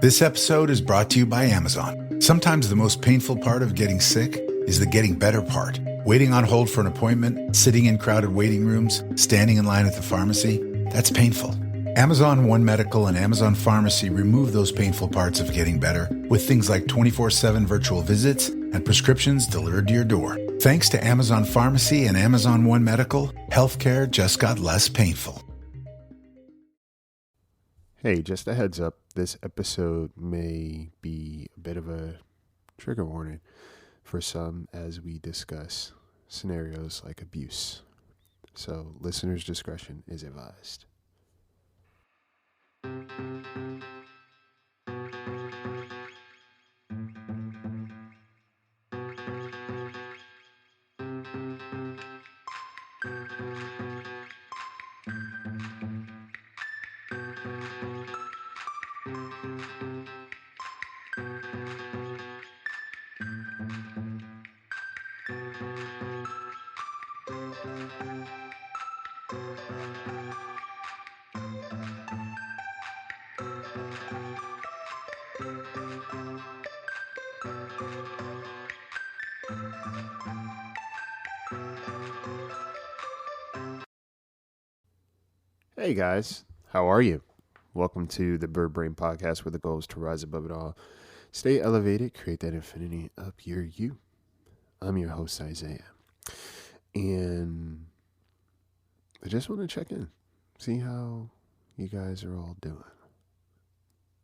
This episode is brought to you by Amazon. Sometimes the most painful part of getting sick is the getting better part. Waiting on hold for an appointment, sitting in crowded waiting rooms, standing in line at the pharmacy, that's painful. Amazon One Medical and Amazon Pharmacy remove those painful parts of getting better with things like 24/7 virtual visits and prescriptions delivered to your door. Thanks to Amazon Pharmacy and Amazon One Medical, healthcare just got less painful. Hey, just a heads up, this episode may be a bit of a trigger warning for some as we discuss scenarios like abuse. So listeners' discretion is advised. Hey guys, how are you? Welcome to the Bird Brain Podcast, where the goal is to rise above it all, stay elevated, create that infinity up your you. I'm your host, Isaiah, and I just want to check in, see how you guys are all doing.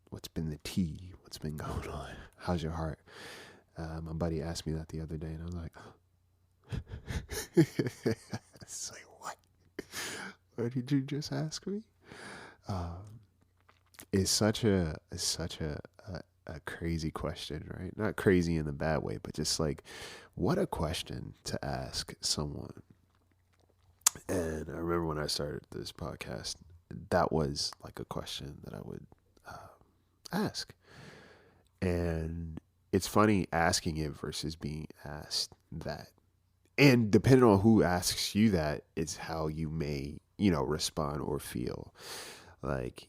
What's been the tea? What's been going on? How's your heart? My buddy asked me that the other day, and I was like, it's like, what? What did you just ask me? It's such a crazy question, right? Not crazy in the bad way, but just like, what a question to ask someone. And I remember when I started this podcast, that was like a question that I would ask. And it's funny asking it versus being asked that. And depending on who asks you that, it's how you may, respond or feel. Like,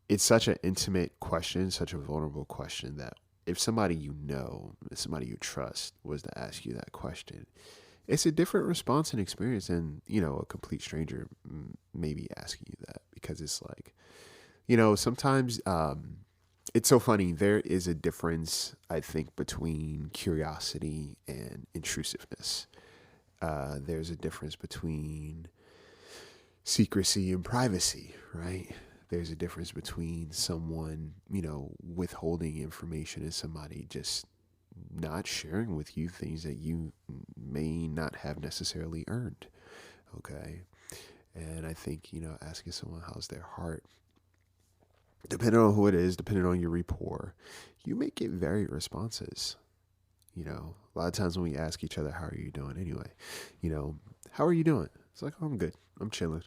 it's such an intimate question, such a vulnerable question that if somebody somebody you trust was to ask you that question, it's a different response and experience than, a complete stranger maybe asking you that. Because it's like, sometimes it's so funny. There is a difference, I think, between curiosity and intrusiveness. There's a difference between secrecy and privacy, right? There's a difference between someone, withholding information and somebody just not sharing with you things that you may not have necessarily earned. Okay. And I think, asking someone how's their heart, depending on who it is, depending on your rapport, you may get varied responses. A lot of times when we ask each other, how are you doing anyway? How are you doing? It's like, oh, I'm good. I'm chilling.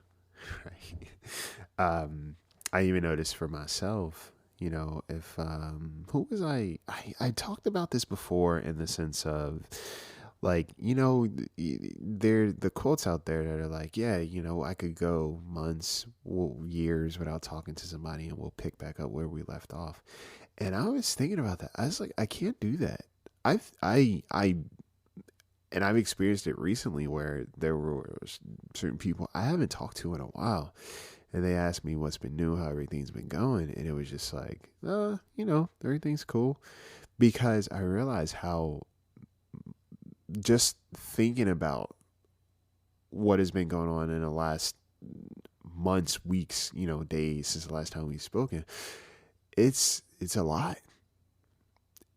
Right. I even noticed for myself, if, who was I talked about this before in the sense of like, there the quotes out there that are like, yeah, I could go months, years without talking to somebody and we'll pick back up where we left off. And I was thinking about that. I was like, I can't do that. I've experienced it recently where there were certain people I haven't talked to in a while, and they asked me what's been new, how everything's been going, and it was just like, everything's cool, because I realized how just thinking about what has been going on in the last months, weeks, days since the last time we've spoken, it's a lot.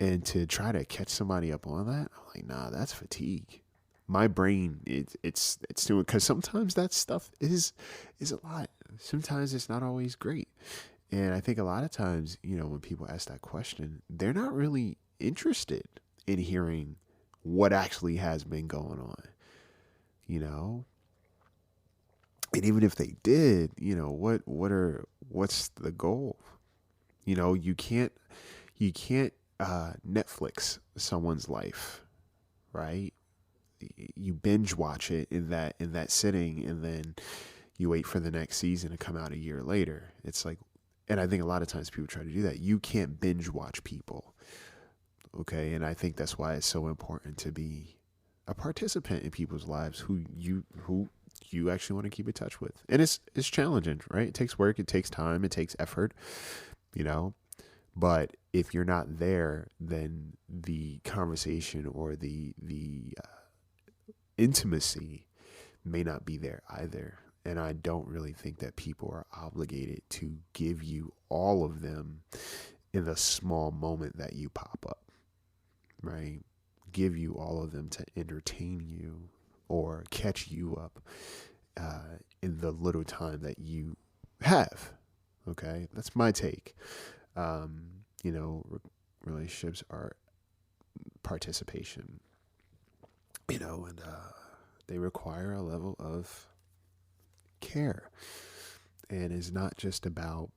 And to try to catch somebody up on that, I'm like, nah, that's fatigue. My brain, it's doing, because sometimes that stuff is a lot. Sometimes it's not always great. And I think a lot of times, when people ask that question, they're not really interested in hearing what actually has been going on, And even if they did, what's the goal? You can't Netflix someone's life, right? You binge watch it in that sitting, and then you wait for the next season to come out a year later. It's like, And I think a lot of times people try to do that. You can't binge watch people. Okay. And I think that's why it's so important to be a participant in people's lives who you actually want to keep in touch with. And it's challenging, right? It takes work, it takes time, it takes effort, but if you're not there, then the conversation or the intimacy may not be there either. And I don't really think that people are obligated to give you all of them in the small moment that you pop up, right? Give you all of them to entertain you or catch you up in the little time that you have. Okay, that's my take. Relationships are participation, and they require a level of care. And it's not just about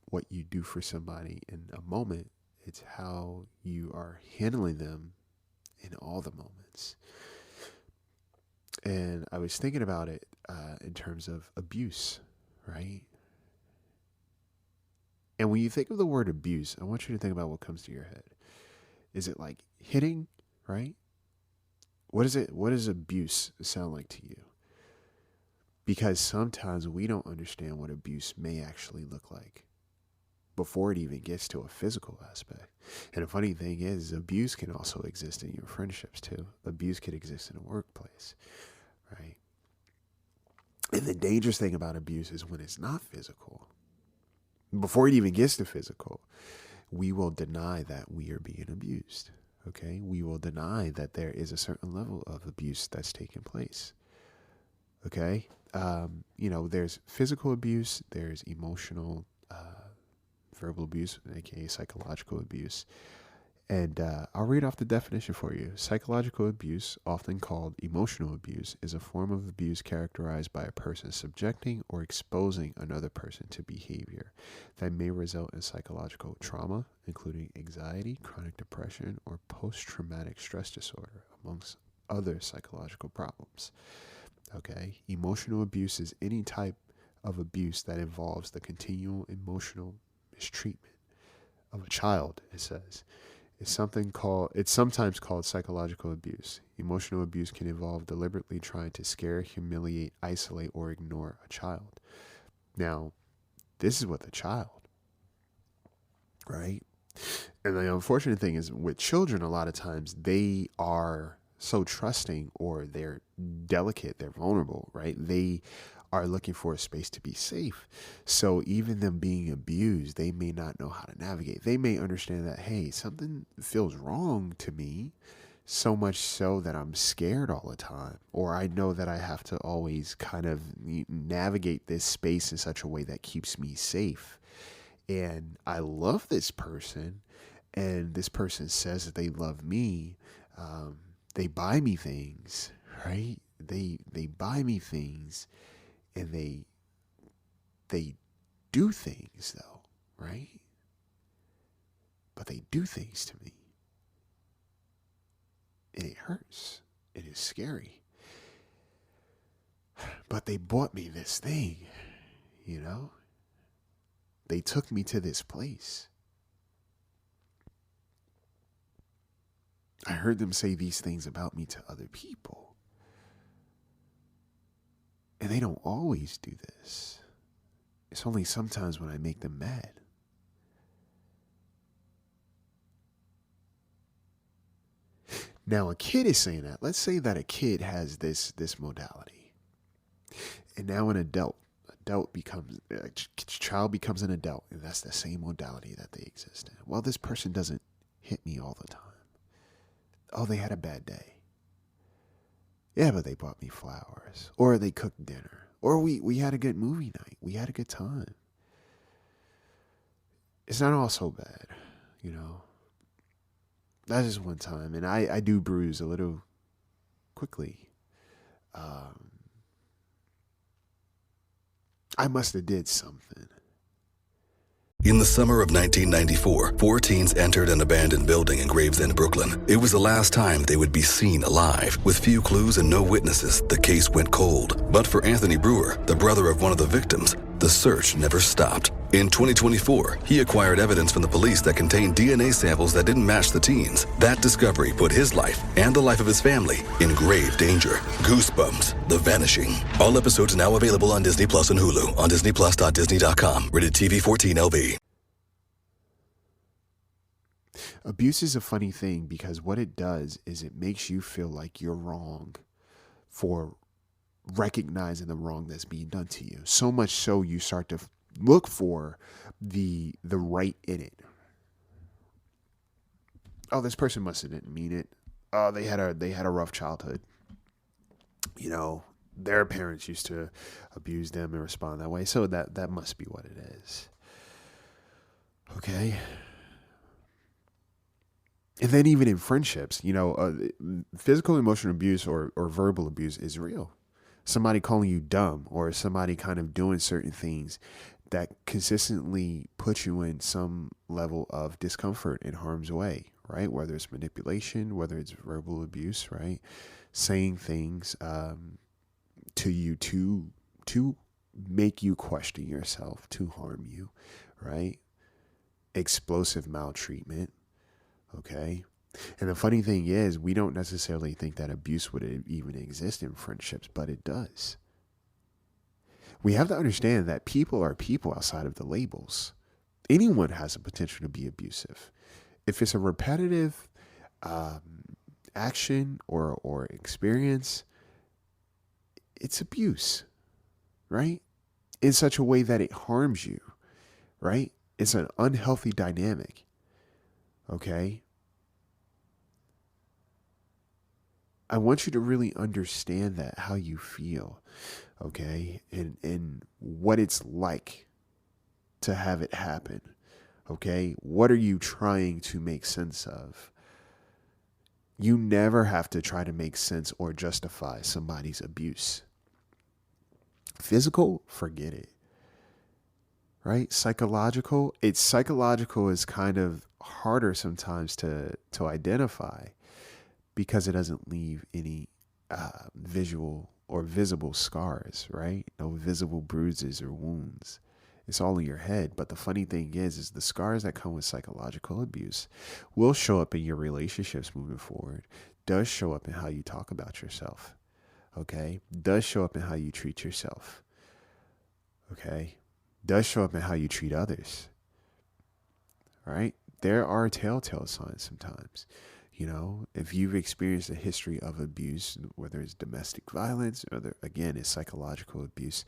what you do for somebody in a moment, it's how you are handling them in all the moments. And I was thinking about it in terms of abuse, right? And when you think of the word abuse, I want you to think about what comes to your head. Is it like hitting, right? What does abuse sound like to you? Because sometimes we don't understand what abuse may actually look like before it even gets to a physical aspect. And the funny thing is, abuse can also exist in your friendships too. Abuse can exist in a workplace, right? And the dangerous thing about abuse is when it's not physical. Before it even gets to physical, we will deny that we are being abused, okay? We will deny that there is a certain level of abuse that's taking place, okay? There's physical abuse, there's emotional, verbal abuse, aka psychological abuse. And I'll read off the definition for you. Psychological abuse, often called emotional abuse, is a form of abuse characterized by a person subjecting or exposing another person to behavior that may result in psychological trauma, including anxiety, chronic depression, or post-traumatic stress disorder, amongst other psychological problems. Okay? Emotional abuse is any type of abuse that involves the continual emotional mistreatment of a child, it says. It's sometimes called psychological abuse. Emotional abuse can involve deliberately trying to scare, humiliate, isolate, or ignore a child. Now, this is with a child, right? And the unfortunate thing is with children, a lot of times they are so trusting, or they're delicate, they're vulnerable, right? They are looking for a space to be safe. So even them being abused, they may not know how to navigate. They may understand that, hey, something feels wrong to me, so much so that I'm scared all the time. Or I know that I have to always kind of navigate this space in such a way that keeps me safe. And I love this person, and this person says that they love me. They buy me things, right? They buy me things. And they do things, though, right? But they do things to me. And it hurts. It is scary. But they bought me this thing, They took me to this place. I heard them say these things about me to other people. And they don't always do this. It's only sometimes when I make them mad. Now, a kid is saying that. Let's say that a kid has this modality. And now an child becomes an adult, and that's the same modality that they exist in. Well, this person doesn't hit me all the time. Oh, they had a bad day. Yeah, but they bought me flowers, or they cooked dinner, or we had a good movie night. We had a good time. It's not all so bad, That's just one time, and I do bruise a little quickly. I must have did something. In the summer of 1994, 4 teens entered an abandoned building in Gravesend, Brooklyn. It was the last time they would be seen alive. With few clues and no witnesses, the case went cold. But for Anthony Brewer, the brother of one of the victims, the search never stopped. In 2024, he acquired evidence from the police that contained DNA samples that didn't match the teens. That discovery put his life and the life of his family in grave danger. Goosebumps, The Vanishing. All episodes now available on Disney Plus and Hulu on disneyplus.disney.com. Rated TV 14 LV. Abuse is a funny thing because what it does is it makes you feel like you're wrong for recognizing the wrong that's being done to you. So much so you start to look for the right in it. Oh, this person must have didn't mean it. Oh, they had a rough childhood. You know, their parents used to abuse them and respond that way. So that must be what it is. Okay. And then even in friendships, you know, physical, emotional abuse or verbal abuse is real. Somebody calling you dumb or somebody kind of doing certain things that consistently put you in some level of discomfort and harm's way, right? Whether it's manipulation, whether it's verbal abuse, right? Saying things to you to make you question yourself, to harm you, right? Explosive maltreatment, okay? And the funny thing is, we don't necessarily think that abuse would even exist in friendships, but it does. We have to understand that people are people outside of the labels. Anyone has the potential to be abusive. If it's a repetitive action or experience, it's abuse, right? In such a way that it harms you, right? It's an unhealthy dynamic, okay? I want you to really understand that, how you feel, okay? And what it's like to have it happen, okay? What are you trying to make sense of? You never have to try to make sense or justify somebody's abuse. Physical, forget it, right? Psychological is kind of harder sometimes to identify, because it doesn't leave any visual or visible scars, right? No visible bruises or wounds. It's all in your head. But the funny thing is the scars that come with psychological abuse will show up in your relationships moving forward, does show up in how you talk about yourself, okay? Does show up in how you treat yourself, okay? Does show up in how you treat others, right? There are telltale signs sometimes. You know, if you've experienced a history of abuse, whether it's domestic violence or again, it's psychological abuse,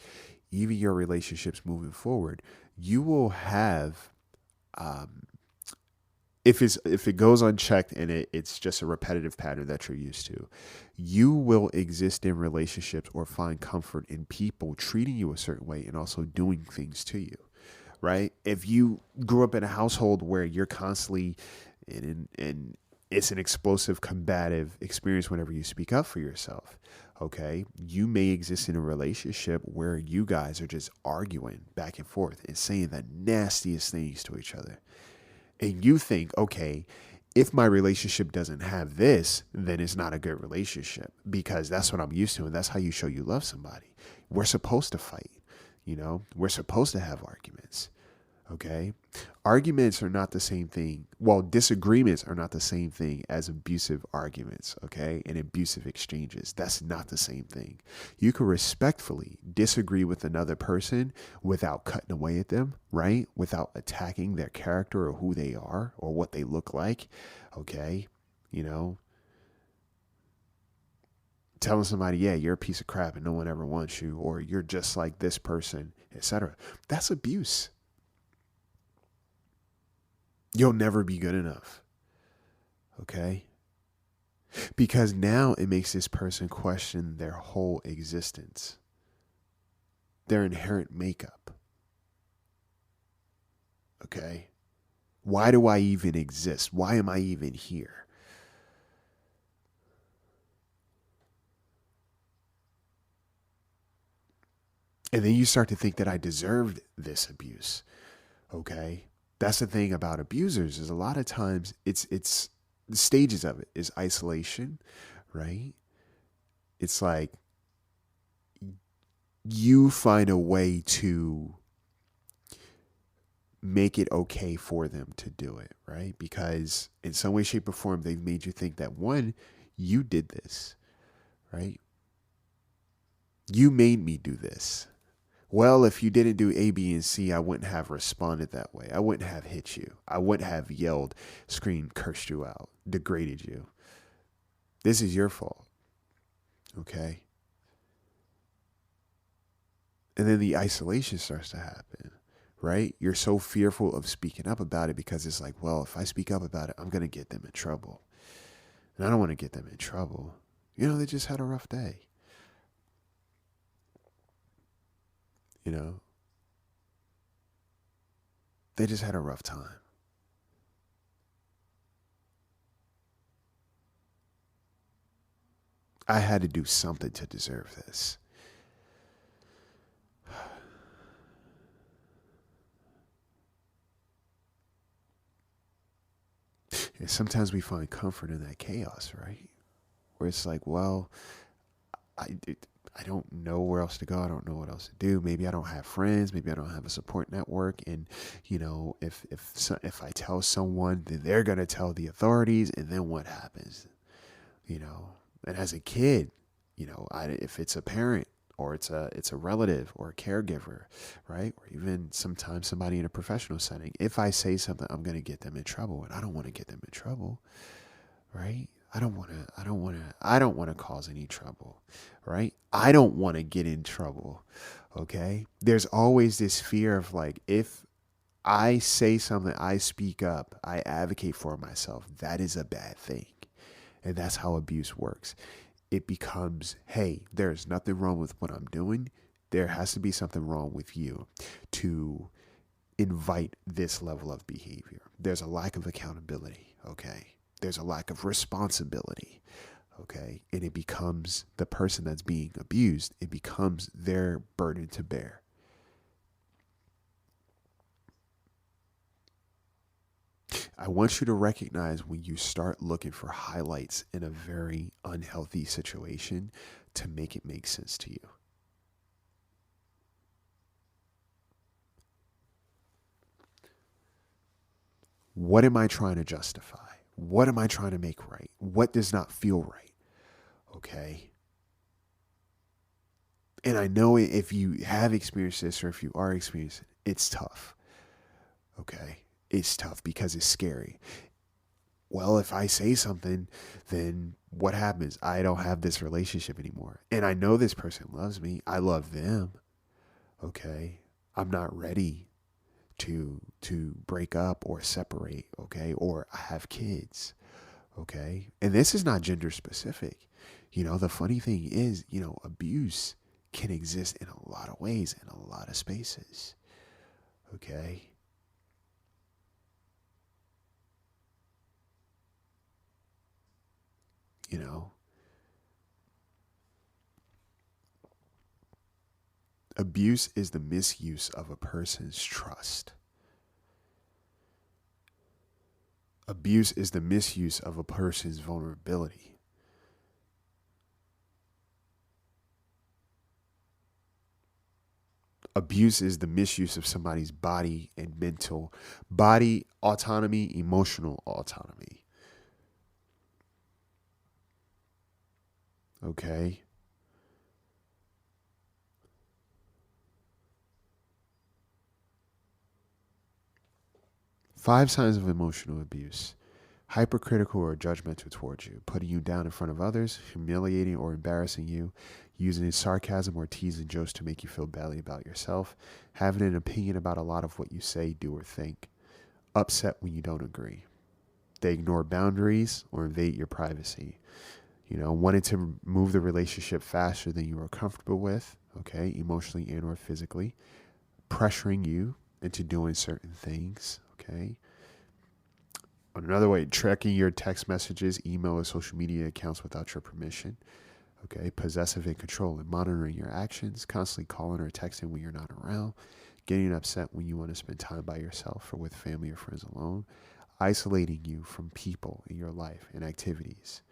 even your relationships moving forward, you will have, if it goes unchecked and it's just a repetitive pattern that you're used to, you will exist in relationships or find comfort in people treating you a certain way and also doing things to you, right? If you grew up in a household where you're constantly in it's an explosive, combative experience whenever you speak up for yourself, okay? You may exist in a relationship where you guys are just arguing back and forth and saying the nastiest things to each other. And you think, okay, if my relationship doesn't have this, then it's not a good relationship, because that's what I'm used to and that's how you show you love somebody. We're supposed to fight, you know? We're supposed to have arguments. Okay. Arguments are not the same thing. Well, disagreements are not the same thing as abusive arguments. Okay. And abusive exchanges. That's not the same thing. You can respectfully disagree with another person without cutting away at them, right? Without attacking their character or who they are or what they look like. Okay. You know, telling somebody, yeah, you're a piece of crap and no one ever wants you, or you're just like this person, etc. That's abuse. You'll never be good enough. Okay? Because now it makes this person question their whole existence, their inherent makeup. Okay? Why do I even exist? Why am I even here? And then you start to think that I deserved this abuse. Okay? That's the thing about abusers, is a lot of times it's the stages of it is isolation, right? It's like you find a way to make it okay for them to do it, right? Because in some way, shape, or form, they've made you think that, one, you did this, right? You made me do this. Well, if you didn't do A, B, and C, I wouldn't have responded that way. I wouldn't have hit you. I wouldn't have yelled, screamed, cursed you out, degraded you. This is your fault. Okay? And then the isolation starts to happen, right? You're so fearful of speaking up about it because it's like, well, if I speak up about it, I'm going to get them in trouble. And I don't want to get them in trouble. They just had a rough day. They just had a rough time. I had to do something to deserve this. And sometimes we find comfort in that chaos, right? Where it's like, well, I don't know where else to go. I don't know what else to do. Maybe I don't have friends. Maybe I don't have a support network. And, if I tell someone, then they're going to tell the authorities. And then what happens? And as a kid, if it's a parent or it's a relative or a caregiver, right? Or even sometimes somebody in a professional setting, if I say something, I'm going to get them in trouble. And I don't want to get them in trouble, right? I don't want to cause any trouble, right? I don't want to get in trouble. Okay. There's always this fear of like, if I say something, I speak up, I advocate for myself, that is a bad thing. And that's how abuse works. It becomes, hey, there's nothing wrong with what I'm doing. There has to be something wrong with you to invite this level of behavior. There's a lack of accountability. Okay. There's a lack of responsibility, okay? And it becomes the person that's being abused, it becomes their burden to bear. I want you to recognize when you start looking for highlights in a very unhealthy situation to make it make sense to you. What am I trying to justify? What am I trying to make right? What does not feel right? Okay. And I know if you have experienced this or if you are experiencing it, it's tough. Okay. It's tough because it's scary. Well, if I say something, then what happens? I don't have this relationship anymore. And I know this person loves me. I love them. Okay. I'm not ready to break up or separate, okay? Or I have kids, okay? And this is not gender specific. The funny thing is, abuse can exist in a lot of ways, in a lot of spaces, okay? Abuse is the misuse of a person's trust. Abuse is the misuse of a person's vulnerability. Abuse is the misuse of somebody's body and mental body autonomy, emotional autonomy. Okay? Five signs of emotional abuse. Hypercritical or judgmental towards you, putting you down in front of others, humiliating or embarrassing you, using sarcasm or teasing jokes to make you feel badly about yourself, having an opinion about a lot of what you say, do, or think, upset when you don't agree. They ignore boundaries or invade your privacy. Wanting to move the relationship faster than you are comfortable with, okay, emotionally and or physically, pressuring you into doing certain things, okay. Another way, tracking your text messages, email, or social media accounts without your permission, okay. Possessive and controlling, monitoring your actions, constantly calling or texting when you're not around, getting upset when you want to spend time by yourself or with family or friends alone, isolating you from people in your life and activities,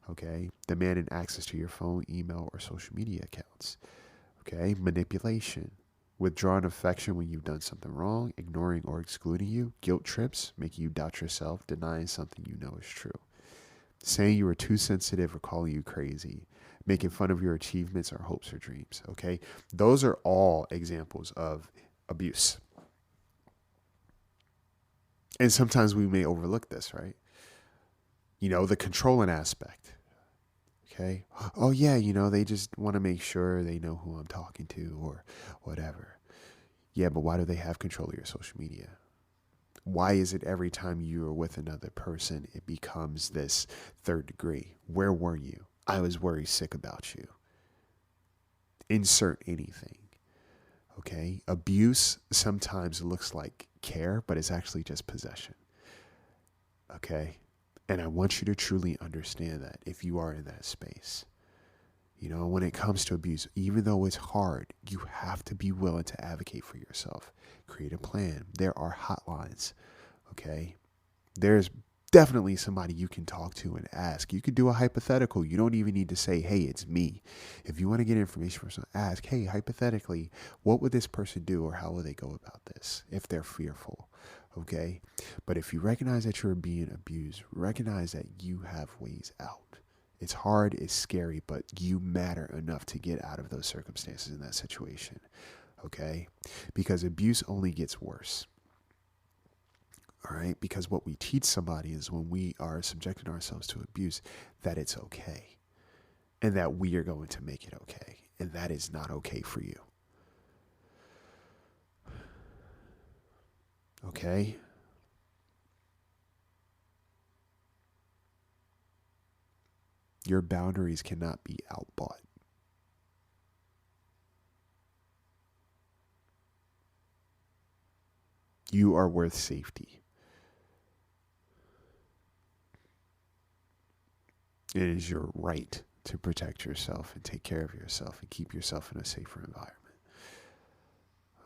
okay. Demanding access to your phone, email, or social media accounts, okay. Manipulation, Withdrawing affection when you've done something wrong, ignoring or excluding you, guilt trips, making you doubt yourself, denying something you know is true, saying you were too sensitive or calling you crazy, making fun of your achievements or hopes or dreams. Okay. Those are all examples of abuse. And sometimes we may overlook this, right? The controlling aspect. Okay. Oh, yeah. They just want to make sure they know who I'm talking to or whatever. Yeah, but why do they have control of your social media? Why is it every time you are with another person, it becomes this third degree? Where were you? I was worried sick about you. Insert anything. Okay. Abuse sometimes looks like care, but it's actually just possession. Okay. And I want you to truly understand that if you are in that space. When it comes to abuse, even though it's hard, you have to be willing to advocate for yourself. Create a plan. There are hotlines. Okay. There's definitely somebody you can talk to and ask. You could do a hypothetical. You don't even need to say, hey, it's me. If you want to get information from someone, ask, hey, hypothetically, what would this person do or how would they go about this if they're fearful? Okay. But if you recognize that you're being abused, recognize that you have ways out. It's hard, it's scary, but you matter enough to get out of those circumstances in that situation. Okay. Because abuse only gets worse. All right. Because what we teach somebody is when we are subjecting ourselves to abuse, that it's okay. And that we are going to make it okay. And that is not okay for you. Okay. Your boundaries cannot be outbought. You are worth safety. It is your right to protect yourself and take care of yourself and keep yourself in a safer environment.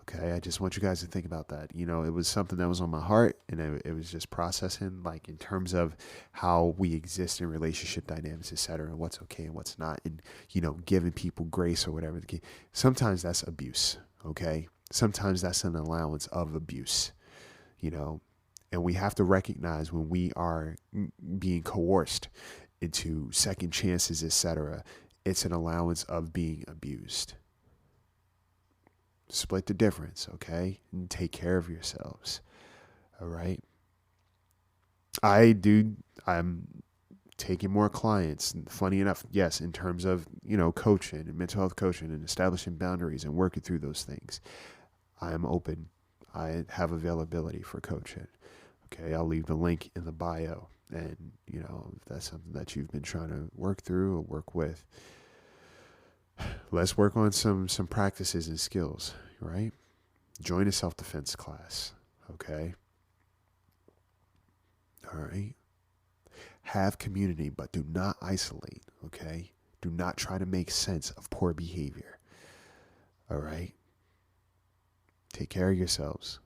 Okay, I just want you guys to think about that. It was something that was on my heart, and it was just processing, like in terms of how we exist in relationship dynamics, et cetera, and what's okay and what's not, and giving people grace or whatever. Sometimes that's abuse. Okay, sometimes that's an allowance of abuse. And we have to recognize when we are being coerced into second chances, et cetera, it's an allowance of being abused. Split the difference, okay? And take care of yourselves. All right. I'm taking more clients. Funny enough, yes, in terms of, coaching and mental health coaching and establishing boundaries and working through those things. I am open. I have availability for coaching. Okay. I'll leave the link in the bio. And, if that's something that you've been trying to work through or work with, let's work on some practices and skills, right? Join a self-defense class, okay? All right? Have community, but do not isolate, okay? Do not try to make sense of poor behavior, all right? Take care of yourselves,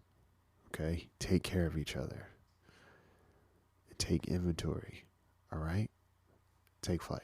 okay? Take care of each other. And take inventory, all right? Take flight.